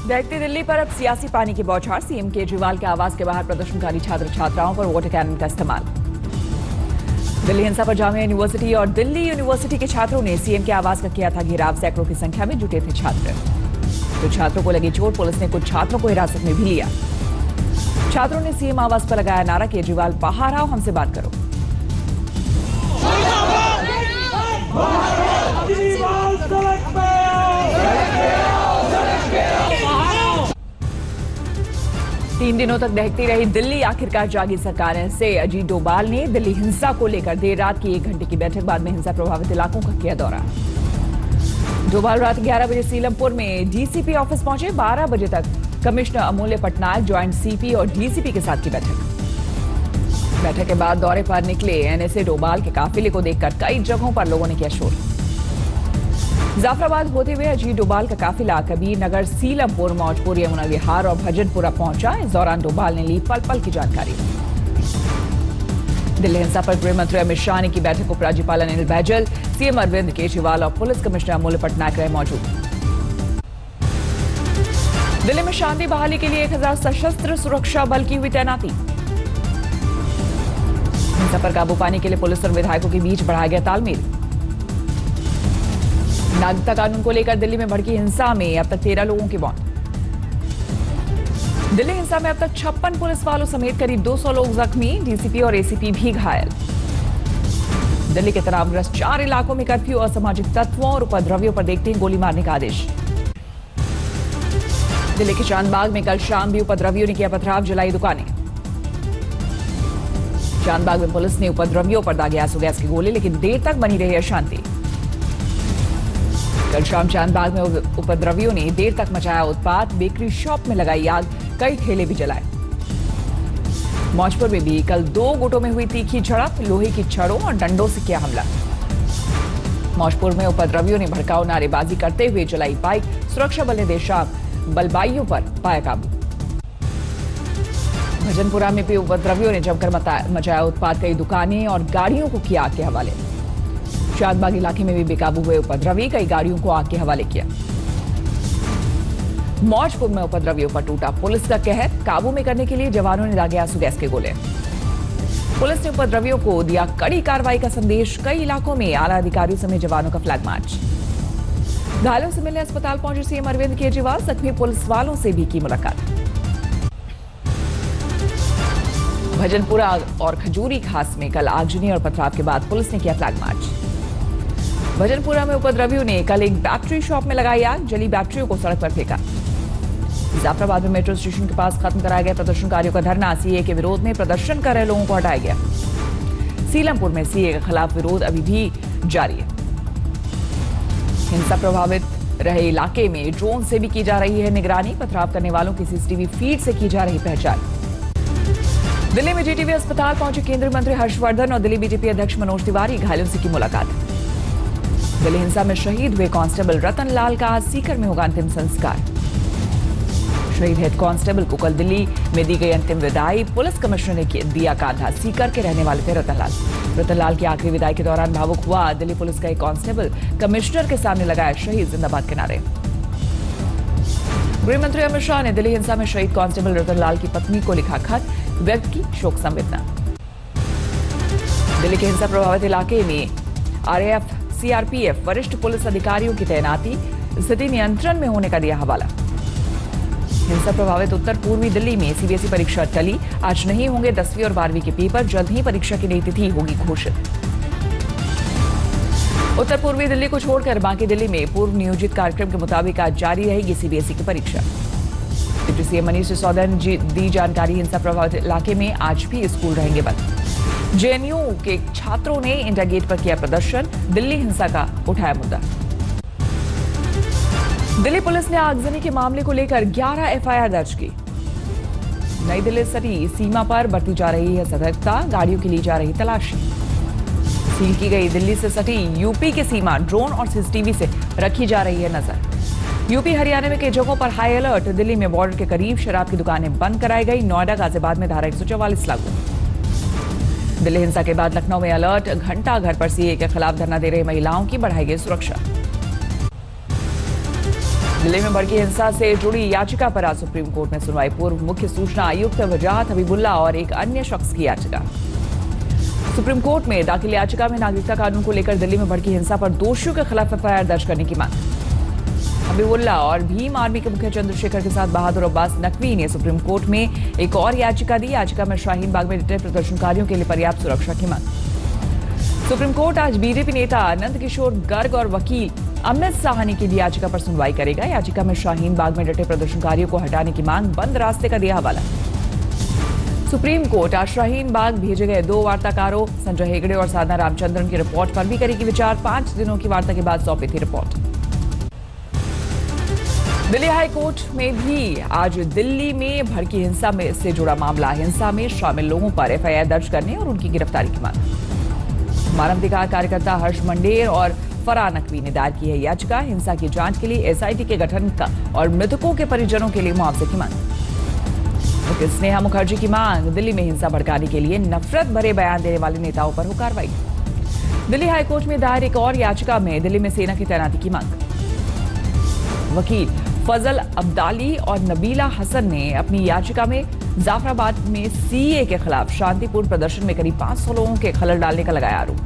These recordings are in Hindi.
दहकती दिल्ली पर अब सियासी पानी की बौछार। सीएम केजरीवाल के आवास के बाहर प्रदर्शनकारी छात्र छात्राओं पर वाटर कैनन का इस्तेमाल। दिल्ली हिंसा पर जामिया यूनिवर्सिटी और दिल्ली यूनिवर्सिटी के छात्रों ने सीएम के आवास का किया था घेराव। सैकड़ों की संख्या में जुटे थे छात्र। तो छात्रों को लगी चोट, पुलिस ने कुछ छात्रों को हिरासत में भी लिया। छात्रों ने सीएम आवास पर लगाया नारा, केजरीवाल बाहर आओ, हमसे बात करो। 3 दिनों तक दहकती रही दिल्ली, आखिरकार जागी सरकार से। अजीत डोभाल ने दिल्ली हिंसा को लेकर देर रात की 1 घंटे की बैठक बाद में हिंसा प्रभावित इलाकों का किया दौरा। डोभाल रात 11 बजे सीलमपुर में डीसीपी ऑफिस पहुंचे। 12 बजे तक commissioner Amulya Patnaik, joint CP और डीसीपी के साथ की बैठक के बाद दौरे पर निकले एनएसए डोभाल के काफिले को देखकर कई जगहों पर लोगों ने किया शोर। जाफराबाद होते हुए अजीत डोभाल का काफिला कबीर नगर, सीलमपुर, मौजपुर, यमुना विहार और भजनपुरा पहुंचा। इस दौरान डोभाल ने ली पल पल की जानकारी। दिल्ली हिंसा पर गृह मंत्री अमित शाह ने की बैठक। उपराज्यपाल अनिल बैजल, सीएम अरविंद केजरीवाल और पुलिस कमिश्नर अमूल्य पटनायक रहे मौजूद। दिल्ली में शांति बहाली के लिए 1000 सशस्त्र सुरक्षा बल की हुई तैनाती। हिंसा पर काबू पाने के लिए पुलिस और विधायकों के बीच बढ़ाया गया तालमेल। नागरिकता कानून को लेकर दिल्ली में भड़की हिंसा में अब तक 13 लोगों की मौत। दिल्ली हिंसा में अब तक 56 पुलिस वालों समेत करीब 200 लोग जख्मी, डीसीपी और एसीपी भी घायल। दिल्ली के तनावग्रस्त 4 इलाकों में कर्फ्यू, असामाजिक तत्वों और उपद्रवियों पर देखते ही गोली मारने का आदेश। दिल्ली के चांदबाग में कल शाम भी उपद्रवियों ने किया पथराव, जलाई दुकानें। चांदबाग में पुलिस ने उपद्रवियों पर दागे आंसू गैस के गोले, लेकिन देर तक बनी रही अशांति। कल शाम चांदबाग में उपद्रवियों ने देर तक मचाया उत्पात, बेकरी शॉप में लगाई आग, कई ठेले भी जलाए। मौजपुर में भी कल 2 गुटों में हुई तीखी झड़प, लोहे की छड़ों और डंडों से किया हमला। मौजपुर में उपद्रवियों ने भड़काऊ नारेबाजी करते हुए जलाई बाइक, सुरक्षा बल ने देर शाम बलबाइयों पर पाया काबू। भजनपुरा में भी उपद्रवियों ने जमकर मचाया उत्पात, कई दुकानें और गाड़ियों को किया आग के हवाले। चांदबाग इलाके में भी बेकाबू हुए उपद्रवी, कई गाड़ियों को आग के हवाले किया। मौजपुर में उपद्रवियों पर टूटा पुलिस का कहर, काबू में करने के लिए जवानों ने दागे आंसू गैस के गोले। पुलिस ने उपद्रवियों को दिया कड़ी कार्रवाई का संदेश। कई इलाकों में आला अधिकारियों समेत जवानों का फ्लैग मार्च। घायलों से मिलने अस्पताल पहुंचे सीएम अरविंद केजरीवाल, जख्मी पुलिस वालों से भी की मुलाकात। भजनपुरा और खजूरी खास में कल आगजनी और पथराव के बाद पुलिस ने किया फ्लैग मार्च। भजनपुरा में उपद्रवियों ने कल एक बैटरी शॉप में लगाई आग, जली बैटरियों को सड़क पर फेंका। जाफराबाद में मेट्रो स्टेशन के पास खत्म कराया गया प्रदर्शनकारियों का धरना, सीए के विरोध में प्रदर्शन कर रहे लोगों को हटाया गया। सीलमपुर में सीए के खिलाफ विरोध अभी भी जारी है। हिंसा प्रभावित रहे इलाके में ड्रोन से भी की जा रही है निगरानी, पथराव करने वालों की सीसीटीवी फीड से की जा रही पहचान। दिल्ली में जीटीबी अस्पताल पहुंचे केंद्रीय मंत्री हर्षवर्धन और दिल्ली बीजेपी अध्यक्ष मनोज तिवारी, घायलों से की मुलाकात। दिल्ली हिंसा में शहीद हुए कांस्टेबल रतन लाल का आज सीकर में होगा अंतिम संस्कार। शहीद हेड कांस्टेबल को कल दिल्ली में दी गई अंतिम विदाई, पुलिस कमिश्नर ने दिया कांधा। सीकर के रहने वाले थे रतन लाल की आखिरी विदाई के दौरान भावुक हुआ दिल्ली पुलिस का एक कांस्टेबल, कमिश्नर के सामने लगाया शहीद जिंदाबाद के नारे। गृह मंत्री अमित शाह ने दिल्ली हिंसा में शहीद कांस्टेबल रतन लाल की पत्नी को लिखा खत, व्यक्त की शोक संवेदना। दिल्ली के हिंसा प्रभावित इलाके में आरएएफ, सीआरपीएफ वरिष्ठ पुलिस अधिकारियों की तैनाती, स्थिति नियंत्रण में होने का दिया हवाला। हिंसा प्रभावित उत्तर पूर्वी दिल्ली में सीबीएसई परीक्षा टली, आज नहीं होंगे 10वीं और 12वीं के पेपर, जल्द ही परीक्षा की नई तिथि होगी घोषित। उत्तर पूर्वी दिल्ली को छोड़कर बाकी दिल्ली में पूर्व नियोजित कार्यक्रम के मुताबिक आज जारी रहेगी सीबीएसई की परीक्षा। डिप्टी सीएम मनीष सिसोदिया ने दी जानकारी, हिंसा प्रभावित इलाके में आज भी स्कूल रहेंगे बंद। जेएनयू के छात्रों ने इंडिया गेट पर किया प्रदर्शन, दिल्ली हिंसा का उठाया मुद्दा। दिल्ली पुलिस ने आगजनी के मामले को लेकर 11 एफआईआर दर्ज की। नई दिल्ली सटी सीमा पर बढ़ती जा रही है सतर्कता, गाड़ियों की ली जा रही तलाशी। सील की गई दिल्ली से सटी यूपी की सीमा, ड्रोन और सीसीटीवी से रखी जा रही है नजर। यूपी हरियाणा में कई जगहों पर हाई अलर्ट, दिल्ली में बॉर्डर के करीब शराब की दुकानें बंद कराई गई। नोएडा, गाजियाबाद में धारा 144 लागू। दिल्ली हिंसा के बाद लखनऊ में अलर्ट, घंटा घर पर सीए के खिलाफ धरना दे रही महिलाओं की बढ़ाई गई सुरक्षा। दिल्ली में भड़की हिंसा से जुड़ी याचिका पर आज सुप्रीम कोर्ट में सुनवाई। पूर्व मुख्य सूचना आयुक्त वजाहत हबीबुल्ला और एक अन्य शख्स की याचिका। सुप्रीम कोर्ट में दाखिल याचिका में नागरिकता कानून को लेकर दिल्ली में भड़की हिंसा पर दोषियों के खिलाफ एफआईआर दर्ज करने की मांग। हबीबुल्ला और भीम आर्मी के मुखिया चंद्रशेखर के साथ बहादुर अब्बास नकवी ने सुप्रीम कोर्ट में एक और याचिका दी। याचिका में शाहीन बाग में डटे प्रदर्शनकारियों के लिए पर्याप्त सुरक्षा की मांग। सुप्रीम कोर्ट आज बीजेपी नेता नंद किशोर गर्ग और वकील अमित साहनी की याचिका पर सुनवाई करेगा। याचिका में शाहीन बाग में डटे प्रदर्शनकारियों को हटाने की मांग, बंद रास्ते का दिया हवाला। सुप्रीम कोर्ट आज शाहीन बाग भेजे गए 2 वार्ताकारों संजय हेगड़े और साधना रामचंद्रन की रिपोर्ट पर भी करेगी विचार। 5 दिनों की वार्ता के बाद सौंपी थी रिपोर्ट। दिल्ली हाई कोर्ट में भी आज दिल्ली में भड़की हिंसा में से जुड़ा मामला, हिंसा में शामिल लोगों पर एफआईआर दर्ज करने और उनकी गिरफ्तारी की मांग। मानवाधिकार कार्यकर्ता हर्ष मंडेर और फरहान नकवी ने दायर की है याचिका। हिंसा की जांच के लिए एसआईटी के गठन का और मृतकों के परिजनों के लिए मुआवजे की मांग। स्नेहा मुखर्जी की मांग, दिल्ली में हिंसा भड़काने के लिए नफरत भरे बयान देने वाले नेताओं पर हो कार्रवाई। दिल्ली हाईकोर्ट में दायर एक और याचिका में दिल्ली में सेना की तैनाती की मांग। वकील फजल अब्दाली और नबीला हसन ने अपनी याचिका में जाफराबाद में सीए के खिलाफ शांतिपूर्ण प्रदर्शन में करीब 500 लोगों के खलल डालने का लगाया आरोप।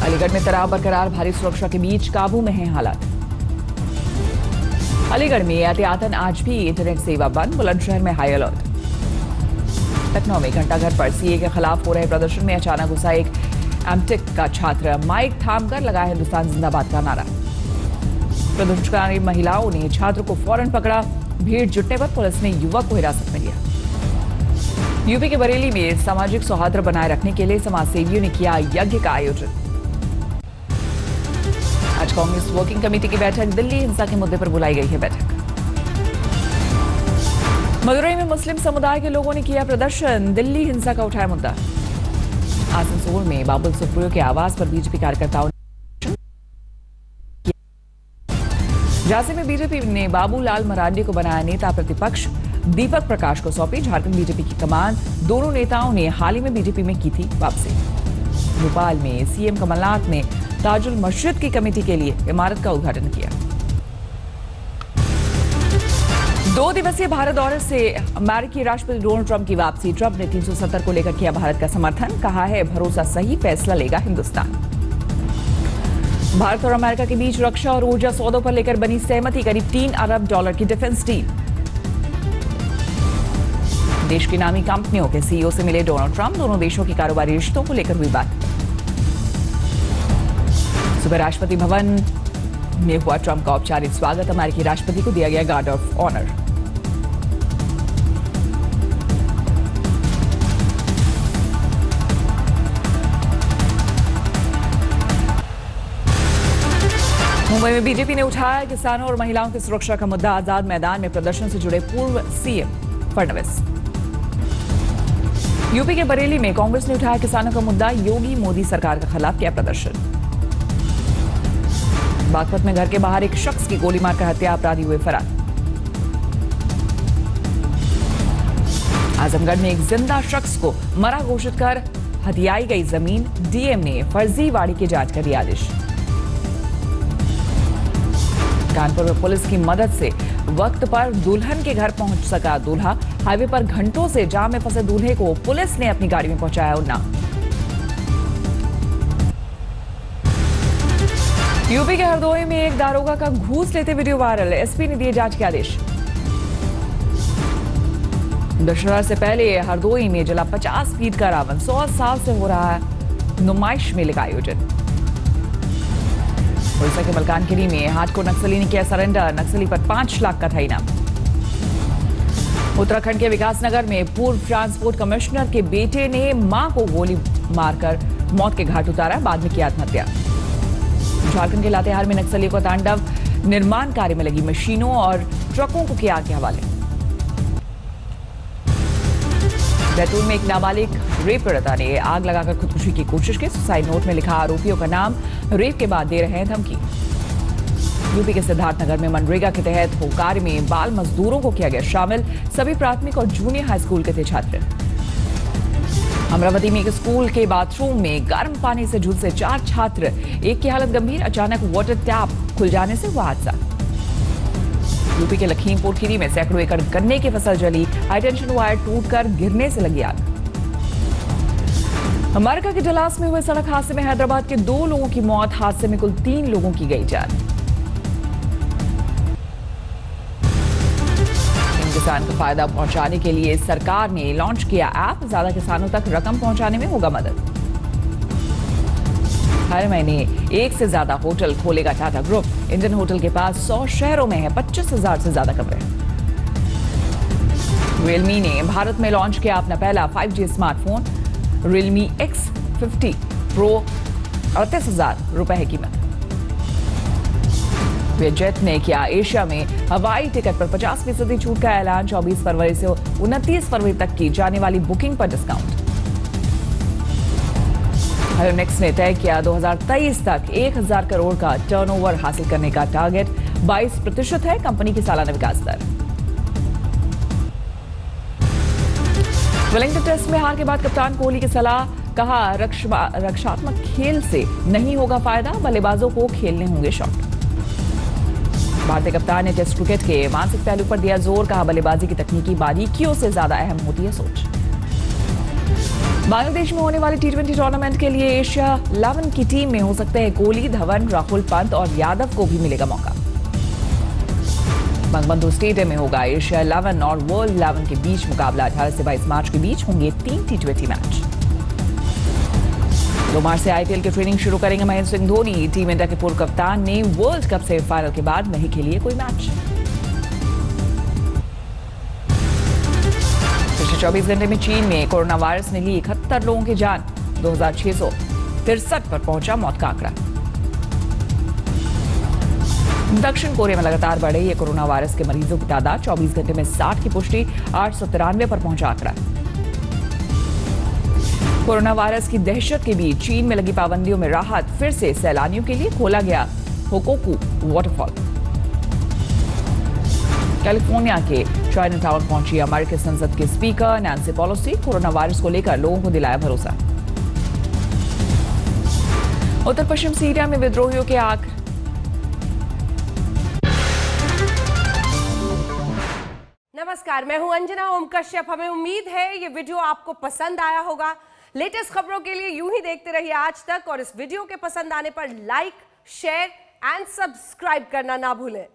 अलीगढ़ में तनाव बरकरार, भारी सुरक्षा के बीच काबू में है हालात। अलीगढ़ में एहतियातन आज भी इंटरनेट सेवा बंद, बुलंदशहर में हाई अलर्ट। लखनऊ में घंटाघर पर सीए के खिलाफ हो रहे प्रदर्शन में अचानक घुसा एक एमटेक का छात्र, माइक थामकर लगाया हिंदुस्तान जिंदाबाद का नारा। प्रदर्शनकारी महिलाओं ने छात्र को फौरन पकड़ा। भीड़ जुटने पर पुलिस ने युवक को हिरासत में लिया। यूपी के बरेली में सामाजिक सौहार्द बनाए रखने के लिए समाजसेवियों ने किया यज्ञ का आयोजन। आज कांग्रेस वर्किंग कमेटी की बैठक, दिल्ली हिंसा के मुद्दे पर बुलाई गई है बैठक। मदुरई में मुस्लिम समुदाय के लोगों ने किया प्रदर्शन, दिल्ली हिंसा का उठाया मुद्दा। आसनसोल में बाबुल सुप्रियो के आवास पर बीजेपी कार्यकर्ताओं ने झांसी में बीजेपी ने बाबूलाल मरांडी को बनाया नेता प्रतिपक्ष, दीपक प्रकाश को सौंपी झारखंड बीजेपी की कमान। दोनों नेताओं ने हाल ही में बीजेपी में की थी वापसी। भोपाल में सीएम कमलनाथ ने ताजुल मस्जिद की कमेटी के लिए इमारत का उद्घाटन किया। 2 दिवसीय भारत दौरे से अमेरिकी राष्ट्रपति डोनाल्ड ट्रंप की वापसी। ट्रंप ने 370 को लेकर किया भारत का समर्थन, कहा है भरोसा सही फैसला लेगा हिंदुस्तान। भारत और अमेरिका के बीच रक्षा और ऊर्जा सौदों पर लेकर बनी सहमति, करीब $3 अरब की डिफेंस डील। देश की नामी कंपनियों के सीईओ से मिले डोनाल्ड ट्रंप, दोनों देशों की कारोबारी रिश्तों को लेकर हुई बात। सुबह राष्ट्रपति भवन में हुआ ट्रंप का औपचारिक स्वागत, अमेरिकी राष्ट्रपति को दिया गया गार्ड ऑफ ऑनर। मुंबई में बीजेपी ने उठाया किसानों और महिलाओं की सुरक्षा का मुद्दा। आजाद मैदान में प्रदर्शन से जुड़े पूर्व सीएम फडणवीस। यूपी के बरेली में कांग्रेस ने उठाया किसानों का मुद्दा, योगी मोदी सरकार के खिलाफ किया प्रदर्शन। बागपत में घर के बाहर एक शख्स की गोली मारकर हत्या, अपराधी हुए फरार। आजमगढ़ में एक जिंदा शख्स को मरा घोषित कर हथियाई गई जमीन, डीएम ने फर्जीवाड़ी की जांच का दिया आदेश। कानपुर में पुलिस की मदद से वक्त पर दुल्हन के घर पहुंच सका दूल्हा। हाईवे पर घंटों से जाम में फंसे दूल्हे को पुलिस ने अपनी गाड़ी में पहुंचाया उन्नाव। यूपी के हरदोई में एक दारोगा का घूस लेते वीडियो वायरल, एसपी ने दिए जांच के आदेश। दशहरा से पहले हरदोई में जला 50 फीट का रावण, 100 साल से हो रहा है नुमाइश मेले का आयोजन। उड़ीसा के मलकानगिरी में हार्डकोर नक्सली ने किया सरेंडर, नक्सली पर 5 लाख का था इनाम। उत्तराखंड के विकासनगर में पूर्व ट्रांसपोर्ट कमिश्नर के बेटे ने मां को गोली मारकर मौत के घाट उतारा, बाद में किया आत्महत्या। झारखंड के लातेहार में नक्सलियों का तांडव, निर्माण कार्य में लगी मशीनों और ट्रकों को किया आग के हवाले। बैतूल में एक नाबालिग रेप पीड़िता ने आग लगाकर खुदकुशी की कोशिश की। सुसाइड नोट में लिखा आरोपियों का नाम, रेप के बाद दे रहे हैं धमकी। यूपी के सिद्धार्थनगर में मनरेगा के तहत हो कार्य में बाल मजदूरों को किया गया शामिल, सभी प्राथमिक और जूनियर हाई स्कूल के थे छात्र। अमरावती में एक स्कूल के बाथरूम में गर्म पानी से झुलसे 4 छात्र, एक की हालत गंभीर, अचानक वाटर टैप खुल जाने से हुआ हादसा। यूपी के लखीमपुर खीरी में सैकड़ों एकड़ गन्ने की फसल जली, हाईटेंशन वायर टूटकर गिरने से लगी आग। अमेरिका के डलास में हुए सड़क हादसे में हैदराबाद के 2 लोगों की मौत, हादसे में कुल 3 लोगों की गई जान। किसान को फायदा पहुंचाने के लिए सरकार ने लॉन्च किया ऐप, ज्यादा किसानों तक रकम पहुंचाने में होगा मदद। हर महीने 1 से ज्यादा होटल खोलेगा टाटा ग्रुप। इंडियन होटल के पास 100 शहरों में है 25,000 से ज्यादा कमरे। रियलमी ने भारत में लॉन्च किया अपना पहला 5G smartphone Realme X50 pro, 38,000 रुपए है कीमत। जेट ने किया एशिया में हवाई टिकट पर 50% छूट का ऐलान, 24 फरवरी से 29 फरवरी तक की जाने वाली बुकिंग पर डिस्काउंट। हायोनिक्स ने तय किया 2023 तक 1,000 करोड़ का टर्नओवर हासिल करने का टारगेट, 22% है कंपनी की सालाना विकास दर। वेलिंगटन टेस्ट में हार के बाद कप्तान कोहली की सलाह, कहा रक्षात्मक खेल से नहीं होगा फायदा, बल्लेबाजों को खेलने होंगे शॉट। भारतीय कप्तान ने टेस्ट क्रिकेट के मानसिक पहलू पर दिया जोर, कहा बल्लेबाजी की तकनीकी बारीकियों से ज्यादा अहम होती है सोच। बांग्लादेश में होने वाली T20 टूर्नामेंट के लिए एशिया 11 की टीम में हो सकते हैं कोहली, धवन, राहुल, पंत और यादव को भी मिलेगा मौका। बंगबंधु स्टेडियम में होगा एशिया 11 और वर्ल्ड 11 के बीच मुकाबला। 18 से 22 मार्च के बीच होंगे 3 T20 मैच। 2 मार्च से IPL की ट्रेनिंग शुरू करेंगे महेंद्र सिंह धोनी। टीम इंडिया के पूर्व कप्तान ने वर्ल्ड कप सेमीफाइनल के बाद नहीं खेली कोई मैच। पिछले 24 घंटे में चीन में कोरोना वायरस ने ली 71 लोगों की जान, 2,663 पर पहुंचा मौत का आंकड़ा। दक्षिण कोरिया में लगातार बढ़ रही है कोरोना वायरस के मरीजों की तादाद, 24 घंटे में 60 की पुष्टि, 893 पर पहुंचा आंकड़ा। कोरोना वायरस की दहशत के बीच चीन में लगी पाबंदियों में राहत, फिर से सैलानियों के लिए खोला गया होकोकू वाटरफॉल। कैलिफोर्निया के चाइना टाउन पहुंची अमेरिकी संसद के speaker Nancy Pelosi, corona virus को लेकर लोगों को दिलाया भरोसा। उत्तर पश्चिम सीरिया में विद्रोहियों के आग। नमस्कार, मैं हूं अंजना ओम कश्यप। हमें उम्मीद है ये वीडियो आपको पसंद आया होगा। लेटेस्ट खबरों के लिए यूं ही देखते रहिए आज तक, और इस वीडियो के पसंद आने पर लाइक, शेयर एंड सब्सक्राइब करना ना भूलें।